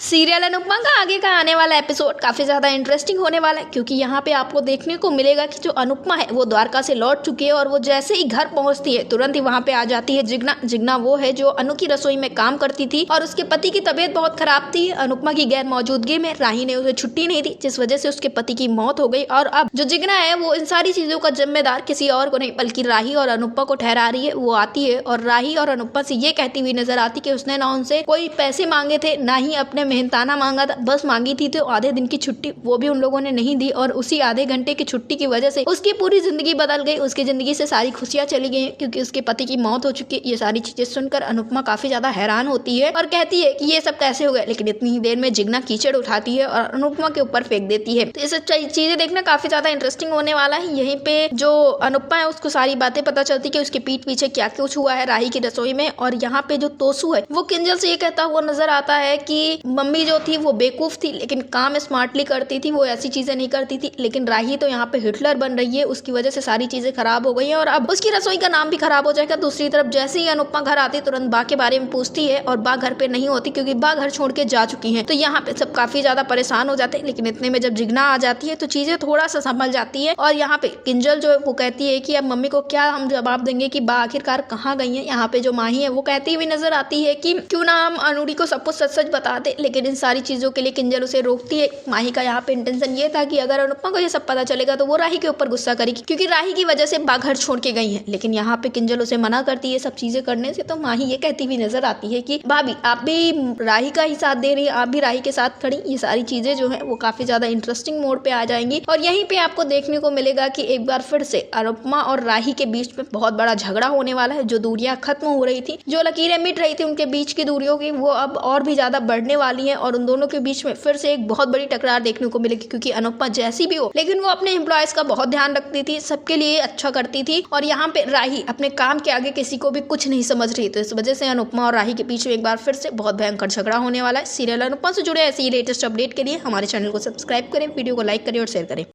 Serial Anupama का आगे का आने वाला एपिसोड काफी ज्यादा इंटरेस्टिंग होने वाला है, क्योंकि यहाँ पे आपको देखने को मिलेगा कि जो अनुपमा है वो द्वारका से लौट चुकी है और वो जैसे ही घर पहुंचती है तुरंत ही वहाँ पे आ जाती है जिग्ना वो है जो अनु की रसोई में काम करती थी और उसके पति की तबीयत बहुत खराब थी। अनुपमा की गैर मौजूदगी में राही ने उसे छुट्टी नहीं दी, जिस वजह से उसके पति की मौत हो गई। और अब जो जिग्ना है वो इन सारी चीजों का जिम्मेदार किसी और को नहीं बल्कि राही और अनुपमा को ठहरा रही है। वो आती है और राही और अनुपमा से ये कहती हुई नजर आती कि उसने ना उनसे कोई पैसे मांगे थे, ना ही अपने मेहनताना मांगा था, बस मांगी थी तो आधे दिन की छुट्टी, वो भी उन लोगों ने नहीं दी। और उसी आधे घंटे की छुट्टी की वजह से उसकी पूरी जिंदगी बदल गई, उसकी जिंदगी से सारी खुशियां चली गई क्योंकि उसके पति की मौत हो चुकी है। ये सारी चीजें सुनकर अनुपमा काफी ज्यादा हैरान होती है और कहती है कि ये सब कैसे हो गया, लेकिन इतनी ही देर में जिग्ना कीचड़ उठाती है और अनुपमा के ऊपर फेंक देती है। तो ये सब चीजें देखना काफी ज्यादा इंटरेस्टिंग होने वाला है। यहीं पे जो अनुपमा है उसको सारी बातें पता चलती कि उसके पीठ पीछे क्या कुछ हुआ है राही की रसोई में। और यहाँ पे जो तोसू है वो किंजल से ये कहता हुआ नजर आता है कि मम्मी जो थी वो बेवकूफ थी लेकिन काम स्मार्टली करती थी, वो ऐसी चीजें नहीं करती थी, लेकिन राही तो यहाँ पे हिटलर बन रही है, उसकी वजह से सारी चीजें खराब हो गई हैं और अब उसकी रसोई का नाम भी खराब हो जाएगा। दूसरी तरफ जैसे ही अनुपमा घर आती तुरंत बा के बारे में पूछती है और बा घर पे नहीं होती क्योंकि बा घर छोड़ के जा चुकी है। तो यहाँ पे सब काफी ज्यादा परेशान हो जाते हैं, लेकिन इतने में जब जिग्ना आ जाती है तो चीजें थोड़ा सा संभल जाती है। और यहाँ पे किंजल जो है वो कहती है कि अब मम्मी को क्या हम जवाब देंगे कि बा आखिरकार कहाँ गई है। यहाँ पे जो माही है वो कहती हुई नजर आती है कि क्यों ना हम अनुरी को सब कुछ सच सच बता दे, लेकिन इन सारी चीजों के लिए किंजल उसे रोकती है। माही का यहाँ पे इंटेंशन ये था कि अगर अनुपमा को ये सब पता चलेगा तो वो राही के ऊपर गुस्सा करेगी क्योंकि राही की वजह से बा घर छोड़ के गई है, लेकिन यहाँ पे किंजल उसे मना करती है सब चीजें करने से। तो माही ये कहती हुई नजर आती है कि भाभी आप भी राही का ही साथ दे रही है, आप भी राही के साथ खड़ी। ये सारी चीजें जो है वो काफी ज्यादा इंटरेस्टिंग मोड पे आ जाएंगी और यहीं पे आपको देखने को मिलेगा कि एक बार फिर से अनुपमा और राही के बीच में बहुत बड़ा झगड़ा होने वाला है। जो दूरियां खत्म हो रही थी, जो लकीरें मिट रही थी उनके बीच की दूरियों की, वो अब और भी ज्यादा बढ़ने वाली है और उन दोनों के बीच में फिर से एक बहुत बड़ी टकरार देखने को मिलेगी। क्योंकि अनुपमा जैसी भी हो लेकिन वो अपने एम्प्लॉयज का बहुत ध्यान रखती थी, सबके लिए अच्छा करती थी और यहाँ पे राही अपने काम के आगे किसी को भी कुछ नहीं समझ रही। तो इस वजह से अनुपमा और राही के बीच में एक बार फिर से बहुत भयंकर झगड़ा होने वाला है। सीरियल अनुपमा से जुड़े ऐसे ही लेटेस्ट अपडेट के लिए हमारे चैनल को सब्सक्राइब करें, वीडियो को लाइक करें और शेयर करें।